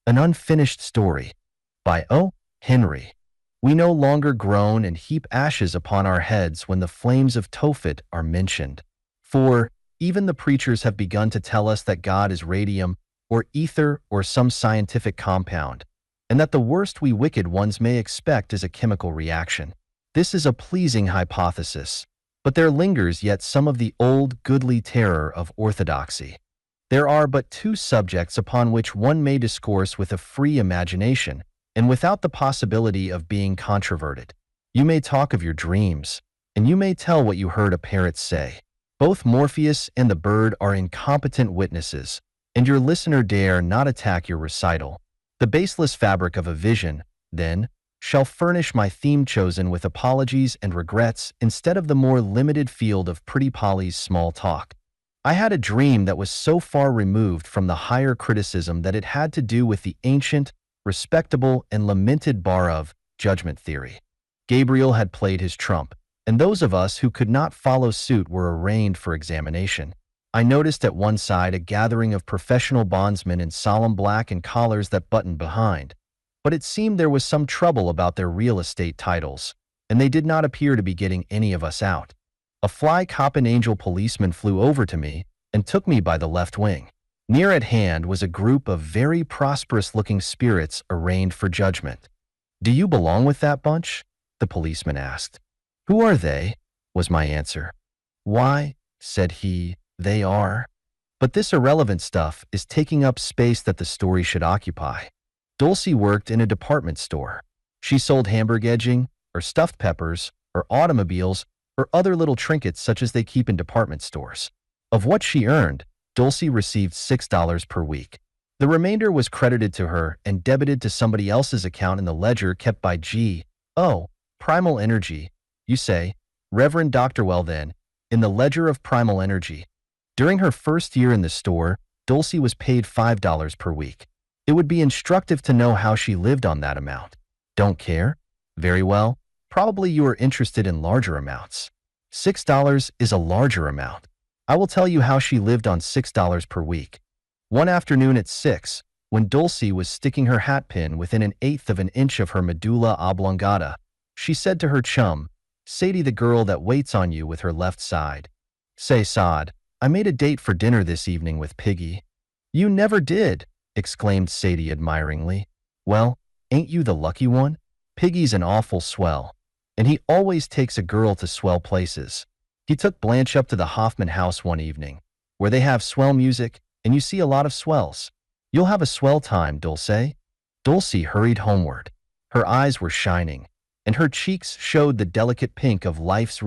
An Unfinished Story by O. Henry. We no longer groan and heap ashes upon our heads when the flames of Tophet are mentioned. For even the preachers have begun to tell us that God is radium, or ether, or some scientific compound, and that the worst we wicked ones may expect is a chemical reaction. This is a pleasing hypothesis, but there lingers yet some of the old goodly terror of orthodoxy. There are but two subjects upon which one may discourse with a free imagination, and without the possibility of being controverted. You may talk of your dreams, and you may tell what you heard a parrot say. Both Morpheus and the bird are incompetent witnesses, and your listener dare not attack your recital. The baseless fabric of a vision, then, shall furnish my theme chosen with apologies and regrets instead of the more limited field of Pretty Polly's small talk. I had a dream that was so far removed from the higher criticism that it had to do with the ancient, respectable, and lamented bar of judgment theory. Gabriel had played his trump, and those of us who could not follow suit were arraigned for examination. I noticed at one side a gathering of professional bondsmen in solemn black and collars that buttoned behind, but it seemed there was some trouble about their real estate titles, and they did not appear to be getting any of us out. A fly-copping angel policeman flew over to me and took me by the left wing. Near at hand was a group of very prosperous-looking spirits arraigned for judgment. "Do you belong with that bunch?" the policeman asked. "Who are they?" was my answer. "Why," said he, "they are. But this irrelevant stuff is taking up space that the story should occupy. Dulcie worked in a department store. She sold hamburg edging, or stuffed peppers, or automobiles, or other little trinkets such as they keep in department stores. Of what she earned, Dulcie received $6 per week. The remainder was credited to her and debited to somebody else's account in the ledger kept by G.O. Primal Energy. You say, Reverend Dr. Well then, in the ledger of Primal Energy. During her first year in the store, Dulcie was paid $5 per week. It would be instructive to know how she lived on that amount. Don't care? Very well. Probably you are interested in larger amounts. $6 is a larger amount. I will tell you how she lived on $6 per week. One afternoon at 6, when Dulcie was sticking her hat pin within 1/8 of an inch of her medulla oblongata, she said to her chum, Sadie, the girl that waits on you with her left side, "Say, Sod, I made a date for dinner this evening with Piggy." "You never did," exclaimed Sadie admiringly. "Well, ain't you the lucky one? Piggy's an awful swell, and he always takes a girl to swell places. He took Blanche up to the Hoffman house one evening, where they have swell music, and you see a lot of swells. You'll have a swell time, Dulce." Dulcie hurried homeward. Her eyes were shining, and her cheeks showed the delicate pink of life's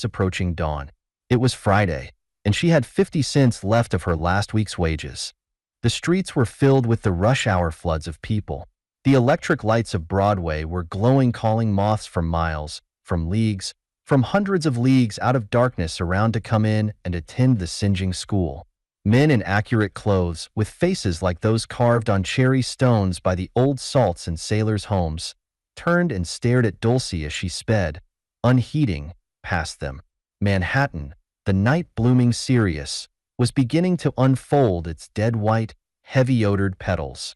approaching dawn. It was Friday, and she had 50 cents left of her last week's wages. The streets were filled with the rush hour floods of people. The electric lights of Broadway were glowing, calling moths from miles, from leagues, from hundreds of leagues out of darkness around to come in and attend the singeing school. Men in accurate clothes, with faces like those carved on cherry stones by the old salts in sailors' homes, turned and stared at Dulcie as she sped, unheeding, past them. Manhattan, the night blooming cereus, was beginning to unfold its dead white, heavy-odored petals.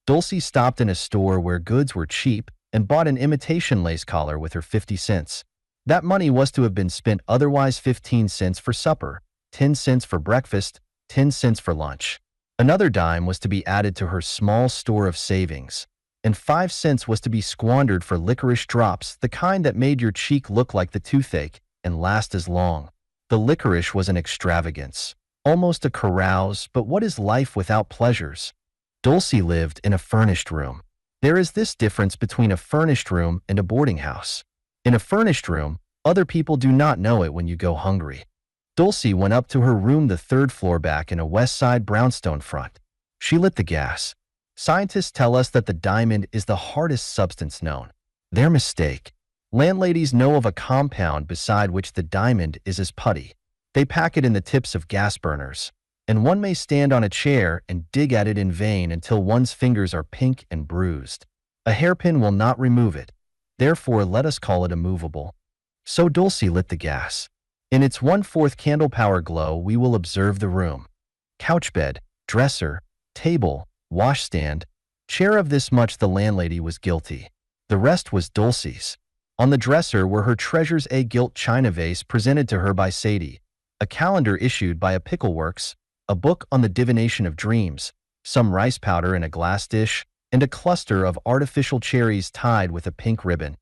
Dulcie stopped in a store where goods were cheap and bought an imitation lace collar with her 50 cents. That money was to have been spent otherwise: 15 cents for supper, 10 cents for breakfast, 10 cents for lunch. Another dime was to be added to her small store of savings, and 5 cents was to be squandered for licorice drops, the kind that made your cheek look like the toothache and last as long. The licorice was an extravagance, almost a carouse, but what is life without pleasures? Dulcie lived in a furnished room. There is this difference between a furnished room and a boarding house. In a furnished room, other people do not know it when you go hungry. Dulcie went up to her room, the 3rd floor back in a West Side brownstone front. She lit the gas. Scientists tell us that the diamond is the hardest substance known. Their mistake. Landladies know of a compound beside which the diamond is as putty. They pack it in the tips of gas burners, and one may stand on a chair and dig at it in vain until one's fingers are pink and bruised. A hairpin will not remove it. Therefore, let us call it immovable. So Dulcie lit the gas. In its 1/4 candle power glow, we will observe the room. Couch bed, dresser, table, washstand, Share of this much the landlady was guilty. The rest was Dulcie's. On the dresser were her treasure's gilt china vase presented to her by Sadie, a calendar issued by a Pickleworks, a book on the divination of dreams, some rice powder in a glass dish, and a cluster of artificial cherries tied with a pink ribbon.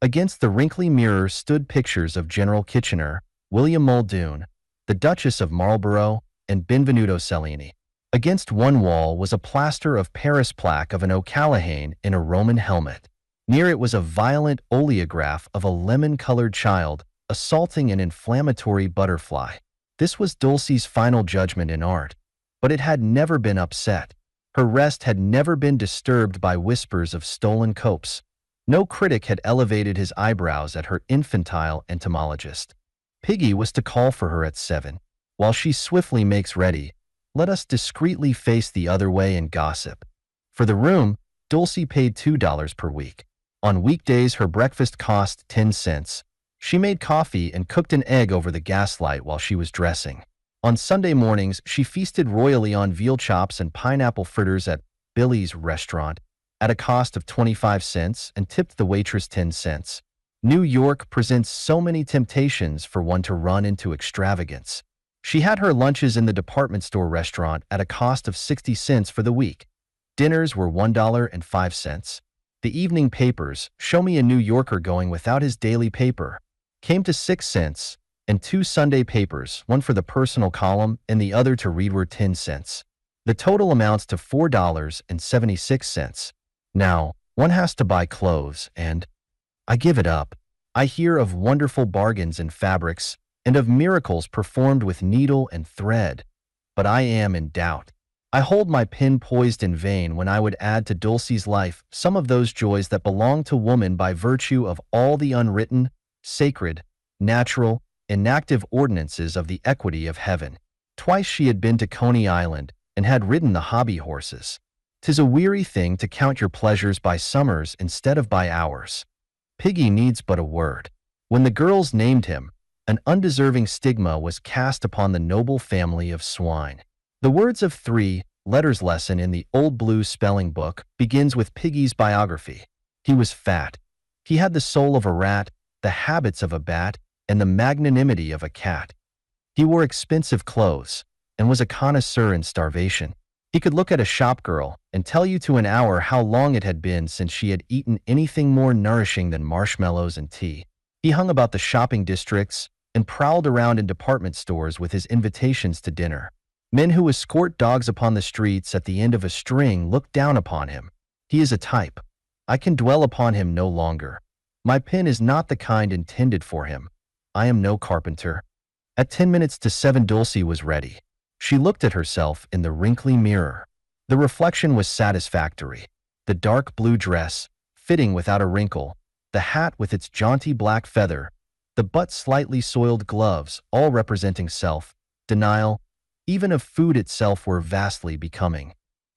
Against the wrinkly mirror stood pictures of General Kitchener, William Muldoon, the Duchess of Marlborough, and Benvenuto Cellini. Against one wall was a plaster of Paris plaque of an O'Callaghan in a Roman helmet. Near it was a violent oleograph of a lemon-colored child assaulting an inflammatory butterfly. This was Dulcie's final judgment in art, but it had never been upset. Her rest had never been disturbed by whispers of stolen copes. No critic had elevated his eyebrows at her infantile entomologist. Piggy was to call for her at 7. While she swiftly makes ready, let us discreetly face the other way and gossip. For the room, Dulcie paid $2 per week. On weekdays, her breakfast cost 10 cents. She made coffee and cooked an egg over the gaslight while she was dressing. On Sunday mornings, she feasted royally on veal chops and pineapple fritters at Billy's restaurant at a cost of 25 cents and tipped the waitress 10 cents. New York presents so many temptations for one to run into extravagance. She had her lunches in the department store restaurant at a cost of 60 cents for the week. Dinners were $1.05. The evening papers, Show Me a New Yorker Going Without His Daily Paper, came to 6 cents, and 2 Sunday papers, one for the personal column and the other to read, were 10 cents. The total amounts to $4.76. Now, one has to buy clothes, and I give it up. I hear of wonderful bargains in fabrics and of miracles performed with needle and thread, but I am in doubt. I hold my pen poised in vain when I would add to Dulcie's life some of those joys that belong to woman by virtue of all the unwritten, sacred, natural, inactive ordinances of the equity of heaven. Twice she had been to Coney Island and had ridden the hobby horses. 'Tis a weary thing to count your pleasures by summers instead of by hours. Piggy needs but a word. When the girls named him, an undeserving stigma was cast upon the noble family of swine. The words of 3 letters lesson in the Old Blue spelling book begins with Piggy's biography. He was fat. He had the soul of a rat, the habits of a bat, and the magnanimity of a cat. He wore expensive clothes and was a connoisseur in starvation. He could look at a shopgirl and tell you to an hour how long it had been since she had eaten anything more nourishing than marshmallows and tea. He hung about the shopping districts and prowled around in department stores with his invitations to dinner. Men who escort dogs upon the streets at the end of a string looked down upon him. He is a type. I can dwell upon him no longer. My pen is not the kind intended for him. I am no carpenter. At 10 minutes to 7, Dulcie was ready. She looked at herself in the wrinkly mirror. The reflection was satisfactory. The dark blue dress, fitting without a wrinkle, the hat with its jaunty black feather, the but slightly soiled gloves, all representing self-denial, even of food itself, were vastly becoming.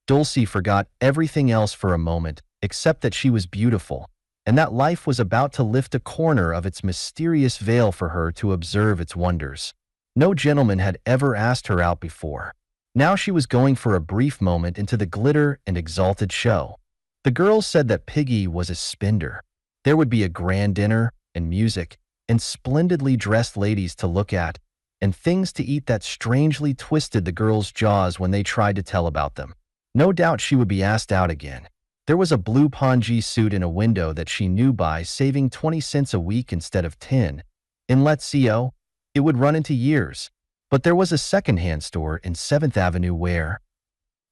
Dulcie forgot everything else for a moment, except that she was beautiful, and that life was about to lift a corner of its mysterious veil for her to observe its wonders. No gentleman had ever asked her out before. Now she was going for a brief moment into the glitter and exalted show. The girls said that Piggy was a spender. There would be a grand dinner, and music, and splendidly dressed ladies to look at, and things to eat that strangely twisted the girls' jaws when they tried to tell about them. No doubt she would be asked out again. There was a blue pongee suit in a window that she knew by saving 20 cents a week instead of 10. In Let's See-O, it would run into years. But there was a second-hand store in 7th Avenue where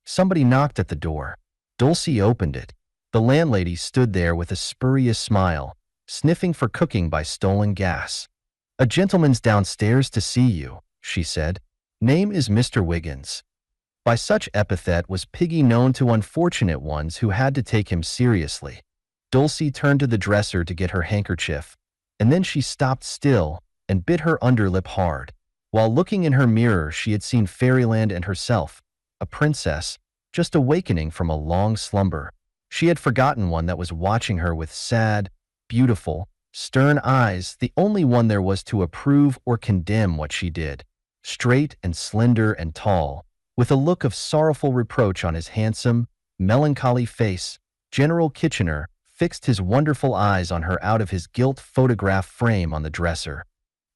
somebody knocked at the door. Dulcie opened it. The landlady stood there with a spurious smile, sniffing for cooking by stolen gas. "A gentleman's downstairs to see you," she said. "Name is Mr. Wiggins." By such epithet was Piggy known to unfortunate ones who had to take him seriously. Dulcie turned to the dresser to get her handkerchief, and then she stopped still and bit her underlip hard. While looking in her mirror, she had seen fairyland and herself, a princess, just awakening from a long slumber. She had forgotten one that was watching her with sad, beautiful, stern eyes, the only one there was to approve or condemn what she did. Straight and slender and tall, with a look of sorrowful reproach on his handsome, melancholy face, General Kitchener fixed his wonderful eyes on her out of his gilt photograph frame on the dresser.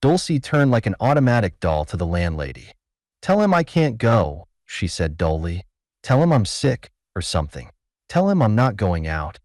Dulcie turned like an automatic doll to the landlady. "Tell him I can't go," she said dully. "Tell him I'm sick, or something. Tell him I'm not going out."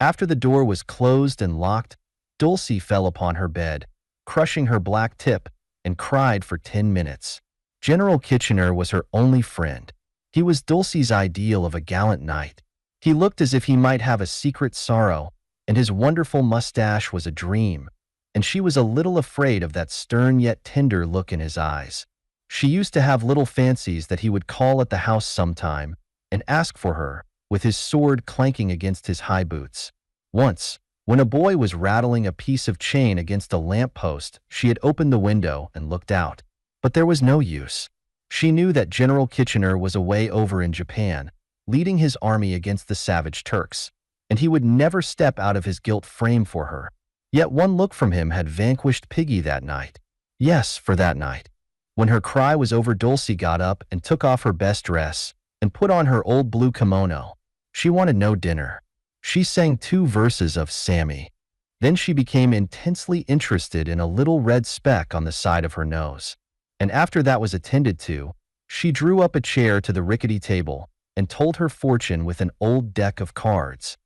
After the door was closed and locked, Dulcie fell upon her bed, crushing her black tip, and cried for 10 minutes. General Kitchener was her only friend. He was Dulcie's ideal of a gallant knight. He looked as if he might have a secret sorrow, and his wonderful mustache was a dream, and she was a little afraid of that stern yet tender look in his eyes. She used to have little fancies that he would call at the house sometime and ask for her, with his sword clanking against his high boots. Once, when a boy was rattling a piece of chain against a lamp-post, she had opened the window and looked out. But there was no use. She knew that General Kitchener was away over in Japan, leading his army against the savage Turks, and he would never step out of his gilt frame for her. Yet one look from him had vanquished Piggy that night. Yes, for that night. When her cry was over, Dulcie got up and took off her best dress and put on her old blue kimono. She wanted no dinner. She sang 2 verses of Sammy. Then she became intensely interested in a little red speck on the side of her nose. And after that was attended to, she drew up a chair to the rickety table and told her fortune with an old deck of cards.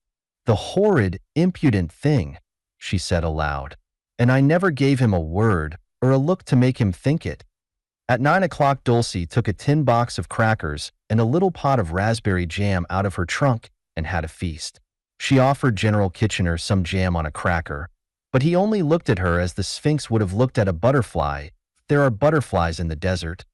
"The horrid, impudent thing," she said aloud. "And I never gave him a word or a look to make him think it." At 9 o'clock, Dulcie took a tin box of crackers and a little pot of raspberry jam out of her trunk and had a feast. She offered General Kitchener some jam on a cracker, but he only looked at her as the Sphinx would have looked at a butterfly. "There are butterflies in the desert.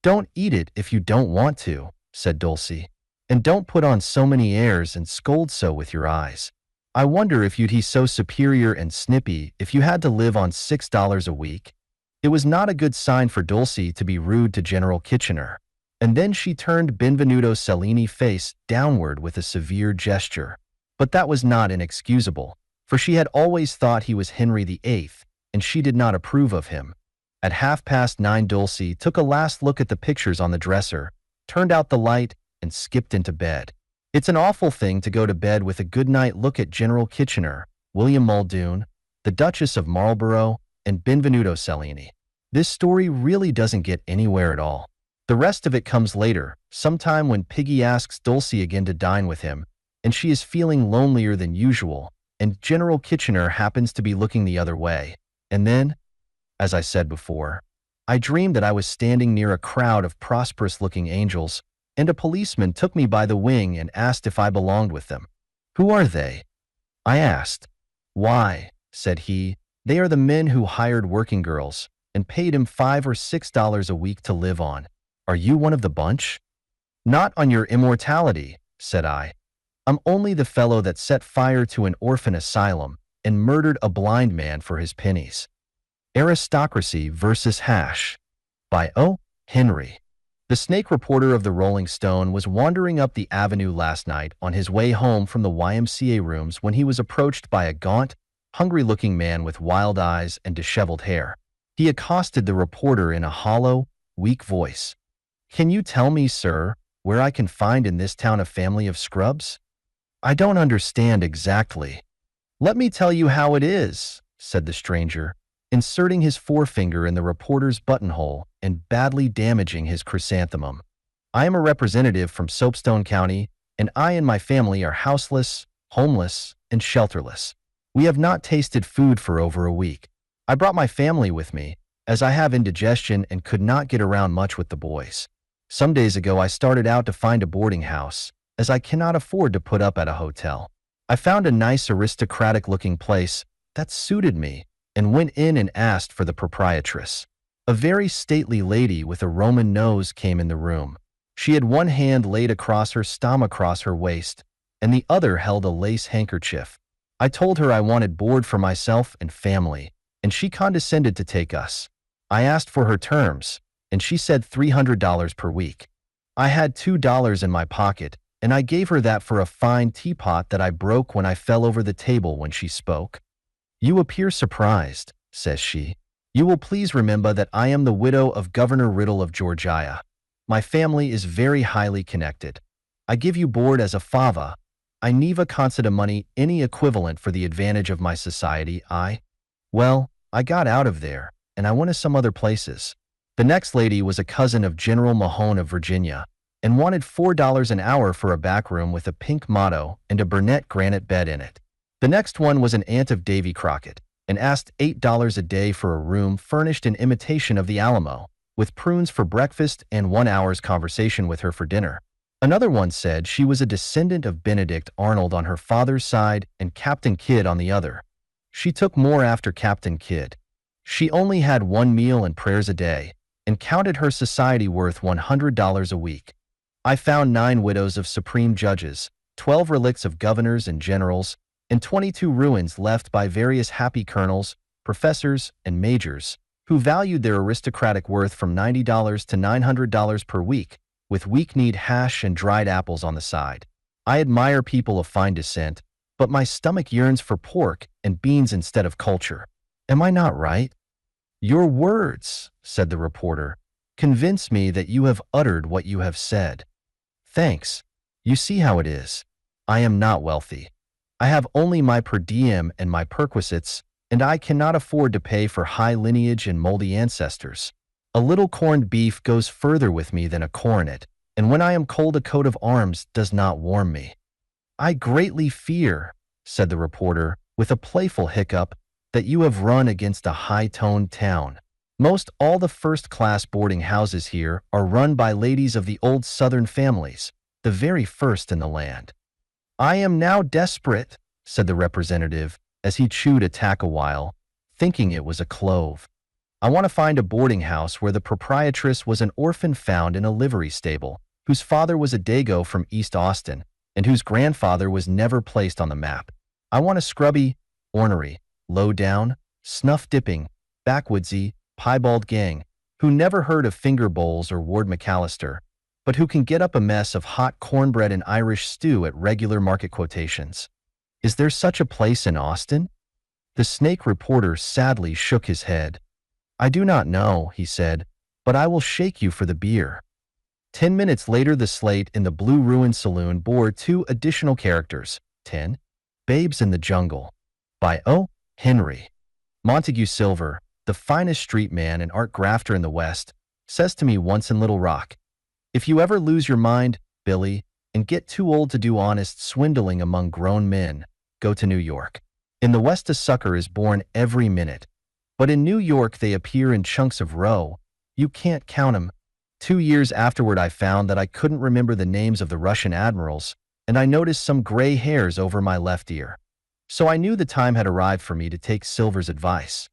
Don't eat it if you don't want to," said Dulcie. "And don't put on so many airs and scold so with your eyes. I wonder if you'd be so superior and snippy if you had to live on $6 a week." It was not a good sign for Dulcie to be rude to General Kitchener, and then she turned Benvenuto Cellini's face downward with a severe gesture. But that was not inexcusable, for she had always thought he was Henry VIII, and she did not approve of him. At 9:30, Dulcie took a last look at the pictures on the dresser, turned out the light, and skipped into bed. It's an awful thing to go to bed with a goodnight look at General Kitchener, William Muldoon, the Duchess of Marlborough, and Benvenuto Cellini. This story really doesn't get anywhere at all. The rest of it comes later, sometime when Piggy asks Dulcie again to dine with him, and she is feeling lonelier than usual, and General Kitchener happens to be looking the other way. And then, as I said before, I dreamed that I was standing near a crowd of prosperous-looking angels, and a policeman took me by the wing and asked if I belonged with them. "Who are they?" I asked. "Why," said he, "they are the men who hired working girls and paid him $5 or $6 a week to live on. Are you one of the bunch?" "Not on your immortality," said I. "I'm only the fellow that set fire to an orphan asylum and murdered a blind man for his pennies." Aristocracy versus Hash by O. Henry. The snake reporter of the Rolling Stone was wandering up the avenue last night on his way home from the YMCA rooms when he was approached by a gaunt, hungry-looking man with wild eyes and disheveled hair. He accosted the reporter in a hollow, weak voice. "Can you tell me, sir, where I can find in this town a family of scrubs? I don't understand exactly." "Let me tell you how it is," said the stranger, inserting his forefinger in the reporter's buttonhole and badly damaging his chrysanthemum. "I am a representative from Soapstone County, and I and my family are houseless, homeless, and shelterless. We have not tasted food for over a week. I brought my family with me, as I have indigestion and could not get around much with the boys. Some days ago I started out to find a boarding house, as I cannot afford to put up at a hotel. I found a nice aristocratic-looking place that suited me, and went in and asked for the proprietress. A very stately lady with a Roman nose came in the room. She had one hand laid across her stomach across her waist, and the other held a lace handkerchief. I told her I wanted board for myself and family, and she condescended to take us. I asked for her terms, and she said $300 per week. I had $2 in my pocket, and I gave her that for a fine teapot that I broke when I fell over the table when she spoke. "You appear surprised," says she. "You will please remember that I am the widow of Governor Riddle of Georgia. My family is very highly connected. I give you board as a fava. I neva consider money any equivalent for the advantage of my society. Well, I got out of there, and I went to some other places. The next lady was a cousin of General Mahone of Virginia, and wanted $4 an hour for a back room with a pink motto and a Burnett granite bed in it. The next one was an aunt of Davy Crockett, and asked $8 a day for a room furnished in imitation of the Alamo, with prunes for breakfast and 1 hour's conversation with her for dinner. Another one said she was a descendant of Benedict Arnold on her father's side and Captain Kidd on the other. She took more after Captain Kidd. She only had 1 meal and prayers a day, and counted her society worth $100 a week. I found 9 widows of supreme judges, 12 relicts of governors and generals, and 22 ruins left by various happy colonels, professors, and majors, who valued their aristocratic worth from $90 to $900 per week, with weak-kneed hash and dried apples on the side. I admire people of fine descent, but my stomach yearns for pork and beans instead of culture. Am I not right? Your words, said the reporter, convince me that you have uttered what you have said. Thanks. You see how it is. I am not wealthy. I have only my per diem and my perquisites, and I cannot afford to pay for high lineage and moldy ancestors. A little corned beef goes further with me than a coronet, and when I am cold a coat of arms does not warm me. I greatly fear, said the reporter, with a playful hiccup, that you have run against a high-toned town. Most all the first-class boarding houses here are run by ladies of the old Southern families, the very first in the land. I am now desperate, said the representative, as he chewed a tack a while, thinking it was a clove. I want to find a boarding house where the proprietress was an orphan found in a livery stable, whose father was a dago from East Austin, and whose grandfather was never placed on the map. I want a scrubby, ornery, low-down, snuff-dipping, backwoodsy, piebald gang, who never heard of finger bowls or Ward McAllister, but who can get up a mess of hot cornbread and Irish stew at regular market quotations. Is there such a place in Austin? The snake reporter sadly shook his head. I do not know, he said, but I will shake you for the beer. 10 minutes later, the slate in the Blue Ruin Saloon bore 2 additional characters. 10. Babes in the Jungle, by O. Henry. Montague Silver, the finest street man and art grafter in the West, says to me once in Little Rock, if you ever lose your mind, Billy, and get too old to do honest swindling among grown men, go to New York. In the West a sucker is born every minute, but in New York they appear in chunks of roe. You can't count 'em. 2 years afterward I found that I couldn't remember the names of the Russian admirals, and I noticed some gray hairs over my left ear. So I knew the time had arrived for me to take Silver's advice.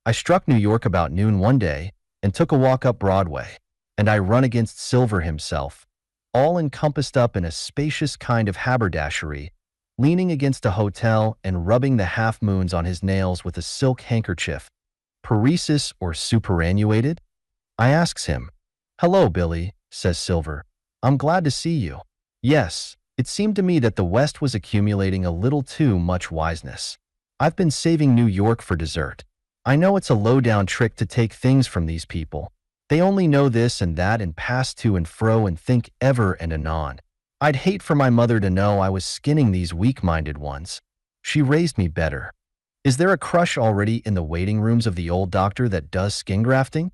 I struck New York about noon one day and took a walk up Broadway, and I run against Silver himself, all encompassed up in a spacious kind of haberdashery, leaning against a hotel and rubbing the half-moons on his nails with a silk handkerchief. Paresis or superannuated? I asks him. Hello, Billy, says Silver. I'm glad to see you. Yes, it seemed to me that the West was accumulating a little too much wiseness. I've been saving New York for dessert. I know it's a low-down trick to take things from these people. They only know this and that and pass to and fro and think ever and anon. I'd hate for my mother to know I was skinning these weak-minded ones. She raised me better. Is there a crush already in the waiting rooms of the old doctor that does skin grafting?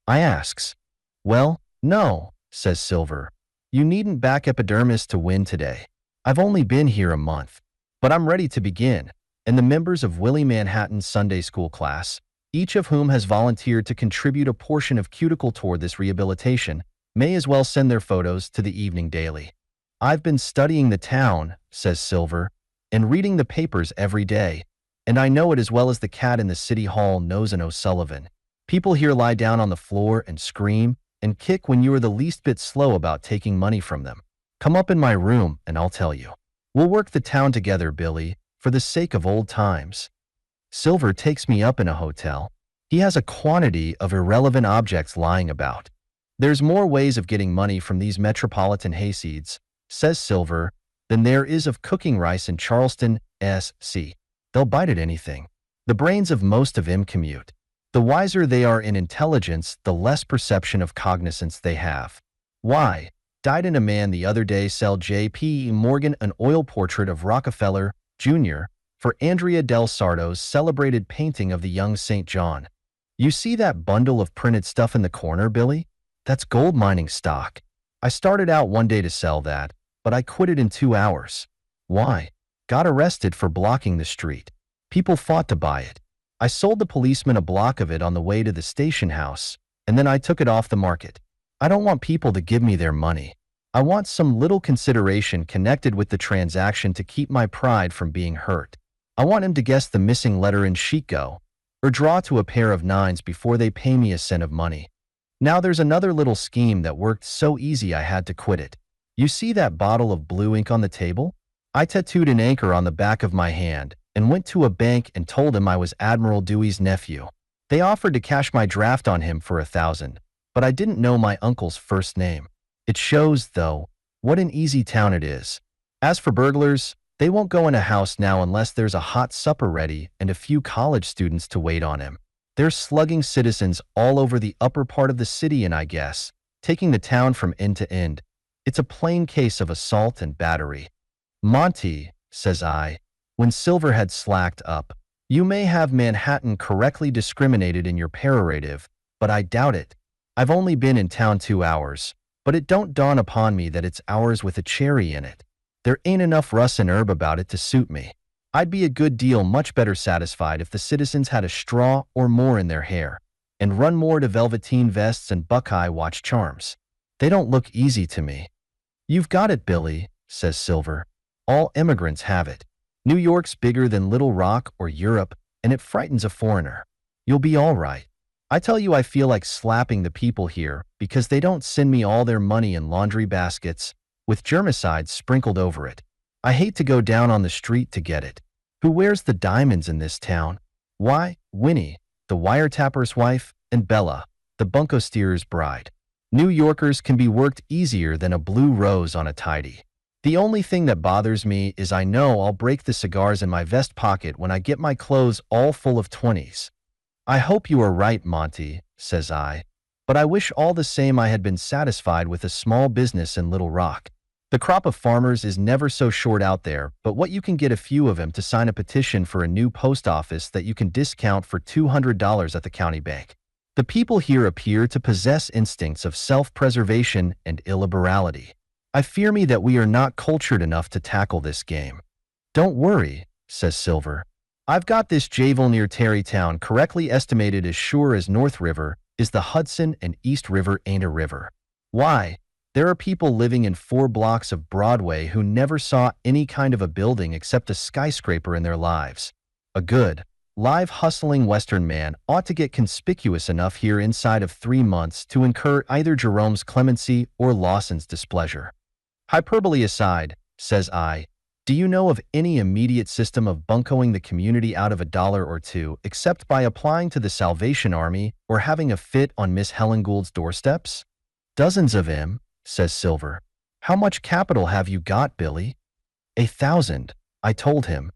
I asks. Well, no, says Silver. You needn't back epidermis to win today. I've only been here a month, but I'm ready to begin, and the members of Willie Manhattan's Sunday school class, each of whom has volunteered to contribute a portion of cuticle toward this rehabilitation, may as well send their photos to the Evening Daily. I've been studying the town, says Silver, and reading the papers every day, and I know it as well as the cat in the city hall knows an O'Sullivan. People here lie down on the floor and scream and kick when you are the least bit slow about taking money from them. Come up in my room and I'll tell you. We'll work the town together, Billy, for the sake of old times. Silver takes me up in a hotel. He has a quantity of irrelevant objects lying about. There's more ways of getting money from these metropolitan hayseeds, says Silver, than there is of cooking rice in Charleston, S.C. They'll bite at anything. The brains of most of 'em commute. The wiser they are in intelligence, the less perception of cognizance they have. Why, Died in a man the other day sell J.P. Morgan an oil portrait of Rockefeller, Jr., for Andrea del Sarto's celebrated painting of the young St. John. You see that bundle of printed stuff in the corner, Billy? That's gold mining stock. I started out one day to sell that, but I quit it in 2 hours. Why? Got arrested for blocking the street. People fought to buy it. I sold the policeman a block of it on the way to the station house, and then I took it off the market. I don't want people to give me their money. I want some little consideration connected with the transaction to keep my pride from being hurt. I want him to guess the missing letter in Chico, or draw to a pair of nines before they pay me a cent of money. Now there's another little scheme that worked so easy I had to quit it. You see that bottle of blue ink on the table? I tattooed an anchor on the back of my hand and went to a bank and told him I was Admiral Dewey's nephew. They offered to cash my draft on him for $1,000, but I didn't know my uncle's first name. It shows, though, what an easy town it is. As for burglars, they won't go in a house now unless there's a hot supper ready and a few college students to wait on him. They're slugging citizens all over the upper part of the city and I guess, taking the town from end to end. It's a plain case of assault and battery. Monty, says I, when Silver had slacked up, you may have Manhattan correctly discriminated in your perorative, but I doubt it. I've only been in town 2 hours, but it don't dawn upon me that it's hours with a cherry in it. There ain't enough Russ and herb about it to suit me. I'd be a good deal much better satisfied if the citizens had a straw or more in their hair, and run more to velveteen vests and Buckeye watch charms. They don't look easy to me. You've got it, Billy, says Silver. All immigrants have it. New York's bigger than Little Rock or Europe, and it frightens a foreigner. You'll be all right. I tell you I feel like slapping the people here because they don't send me all their money in laundry baskets with germicides sprinkled over it. I hate to go down on the street to get it. Who wears the diamonds in this town? Why, Winnie, the wiretapper's wife, and Bella, the bunco steerer's bride. New Yorkers can be worked easier than a blue rose on a tidy. The only thing that bothers me is I know I'll break the cigars in my vest pocket when I get my clothes all full of 20s. I hope you are right, Monty, says I, but I wish all the same I had been satisfied with a small business in Little Rock. The crop of farmers is never so short out there, but what you can get a few of them to sign a petition for a new post office that you can discount for $200 at the county bank. The people here appear to possess instincts of self-preservation and illiberality. I fear me that we are not cultured enough to tackle this game. Don't worry, says Silver. I've got this javel near Tarrytown correctly estimated as sure as North River is the Hudson and East River ain't a river. Why? There are people living in 4 blocks of Broadway who never saw any kind of a building except a skyscraper in their lives. A good, live hustling Western man ought to get conspicuous enough here inside of 3 months to incur either Jerome's clemency or Lawson's displeasure. Hyperbole aside, says I, do you know of any immediate system of buncoing the community out of $1 or $2 except by applying to the Salvation Army or having a fit on Miss Helen Gould's doorsteps? Dozens of 'em, says Silver. How much capital have you got, Billy? 1,000, I told him.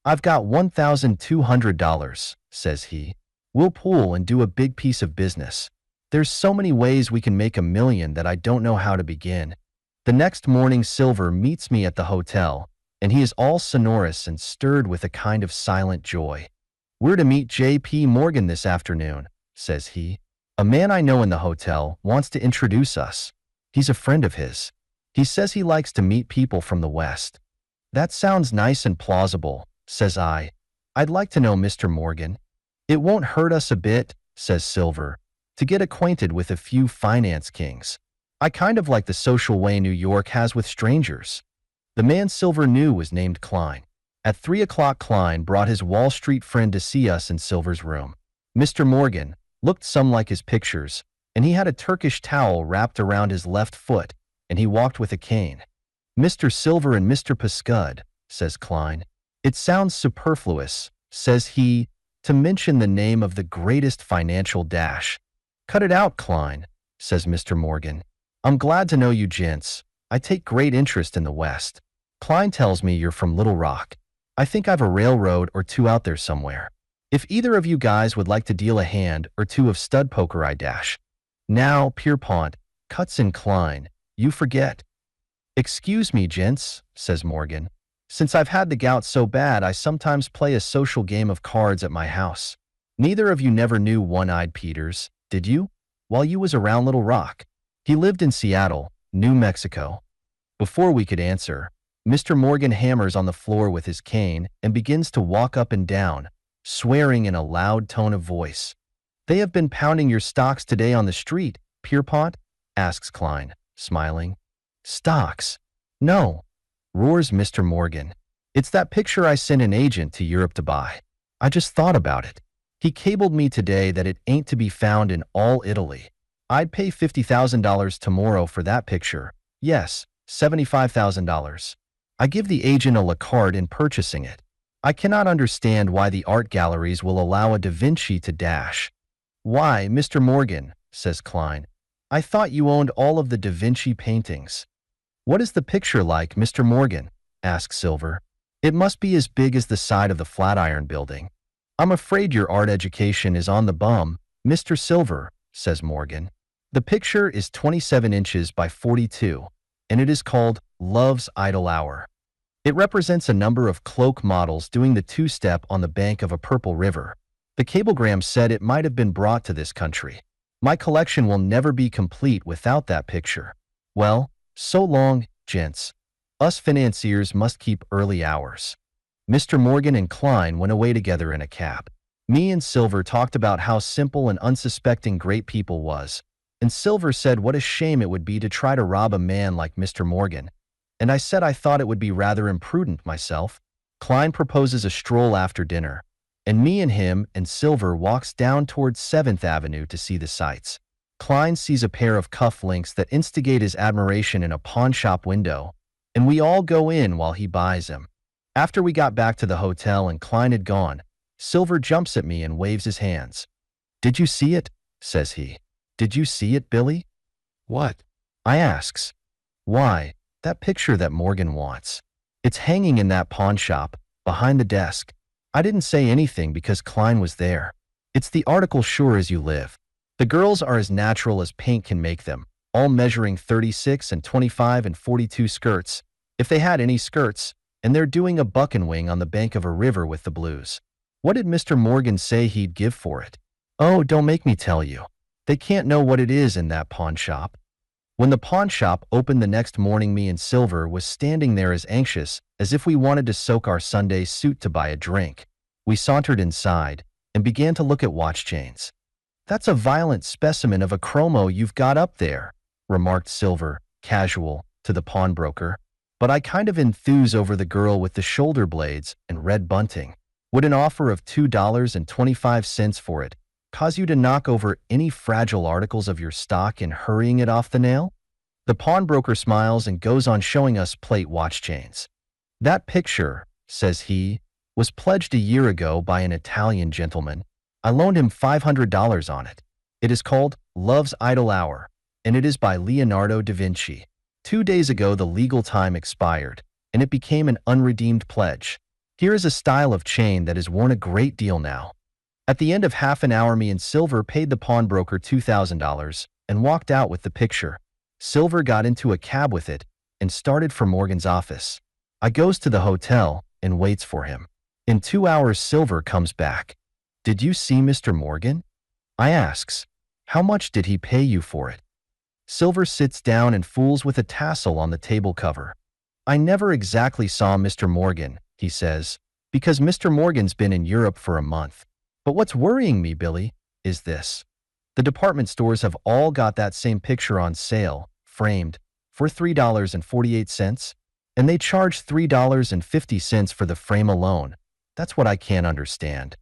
I've got $1,200, says he. We'll pool and do a big piece of business. There's so many ways we can make $1 million that I don't know how to begin. The next morning Silver meets me at the hotel, and he is all sonorous and stirred with a kind of silent joy. We're to meet J.P. Morgan this afternoon, says he. A man I know in the hotel wants to introduce us. He's a friend of his. He says he likes to meet people from the West. That sounds nice and plausible, says I. I'd like to know Mr. Morgan. It won't hurt us a bit, says Silver, to get acquainted with a few finance kings. I kind of like the social way New York has with strangers. The man Silver knew was named Klein. At 3 o'clock Klein brought his Wall Street friend to see us in Silver's room. Mr. Morgan looked some like his pictures, and he had a Turkish towel wrapped around his left foot, and he walked with a cane. Mr. Silver and Mr. Pascud, says Klein. It sounds superfluous, says he, to mention the name of the greatest financial dash. Cut it out, Klein, says Mr. Morgan. I'm glad to know you gents. I take great interest in the West. Klein tells me you're from Little Rock. I think I've a railroad or 2 out there somewhere. If either of you guys would like to deal a hand or 2 of stud poker I dash. Now, Pierpont, cuts in Klein, You forget. Excuse me, gents, says Morgan. Since I've had the gout so bad, I sometimes play a social game of cards at my house. Neither of you never knew One-Eyed Peters, did you? While you was around Little Rock. He lived in Seattle, New Mexico. Before we could answer, Mr. Morgan hammers on the floor with his cane and begins to walk up and down, swearing in a loud tone of voice. They have been pounding your stocks today on the street, Pierpont? Asks Klein, smiling. Stocks? No, roars Mr. Morgan. It's that picture I sent an agent to Europe to buy. I just thought about it. He cabled me today that it ain't to be found in all Italy. I'd pay $50,000 tomorrow for that picture. Yes, $75,000. I give the agent a la carte in purchasing it. I cannot understand why the art galleries will allow a Da Vinci to dash. Why, Mr. Morgan, says Klein. I thought you owned all of the Da Vinci paintings. What is the picture like, Mr. Morgan? Asks Silver. It must be as big as the side of the Flatiron Building. I'm afraid your art education is on the bum, Mr. Silver, says Morgan. The picture is 27 inches by 42, and it is called Love's Idle Hour. It represents a number of cloak models doing the two-step on the bank of a purple river. The cablegram said it might have been brought to this country. My collection will never be complete without that picture. Well, so long, gents. Us financiers must keep early hours. Mr. Morgan and Klein went away together in a cab. Me and Silver talked about how simple and unsuspecting great people was, and Silver said what a shame it would be to try to rob a man like Mr. Morgan, and I said I thought it would be rather imprudent myself. Klein proposes a stroll after dinner, and me and him and Silver walks down towards 7th Avenue to see the sights. Klein sees a pair of cufflinks that instigate his admiration in a pawn shop window, and we all go in while he buys them. After we got back to the hotel and Klein had gone, Silver jumps at me and waves his hands. Did you see it? Says he. Did you see it, Billy? What? I asks. Why, that picture that Morgan wants. It's hanging in that pawn shop, behind the desk. I didn't say anything because Klein was there. It's the article sure as you live. The girls are as natural as paint can make them, all measuring 36 and 25 and 42 skirts, if they had any skirts, and they're doing a buck and wing on the bank of a river with the blues. What did Mr. Morgan say he'd give for it? Oh, don't make me tell you. They can't know what it is in that pawn shop. When the pawn shop opened the next morning, me and Silver was standing there as anxious as if we wanted to soak our Sunday suit to buy a drink. We sauntered inside and began to look at watch chains. That's a violent specimen of a chromo you've got up there, remarked Silver, casual, to the pawnbroker. But I kind of enthuse over the girl with the shoulder blades and red bunting. Would an offer of $2.25 for it cause you to knock over any fragile articles of your stock in hurrying it off the nail? The pawnbroker smiles and goes on showing us plate watch chains. That picture, says he, was pledged a year ago by an Italian gentleman. I loaned him $500 on it. It is called Love's Idle Hour, and it is by Leonardo da Vinci. 2 days ago the legal time expired, and it became an unredeemed pledge. Here is a style of chain that is worn a great deal now. At the end of half an hour, me and Silver paid the pawnbroker $2,000 and walked out with the picture. Silver got into a cab with it and started for Morgan's office. I goes to the hotel and waits for him. In 2 hours Silver comes back. Did you see Mr. Morgan? I asks. How much did he pay you for it? Silver sits down and fools with a tassel on the table cover. I never exactly saw Mr. Morgan, he says, because Mr. Morgan's been in Europe for a month. But what's worrying me, Billy, is this. The department stores have all got that same picture on sale, framed, for $3.48, and they charge $3.50 for the frame alone. That's what I can't understand.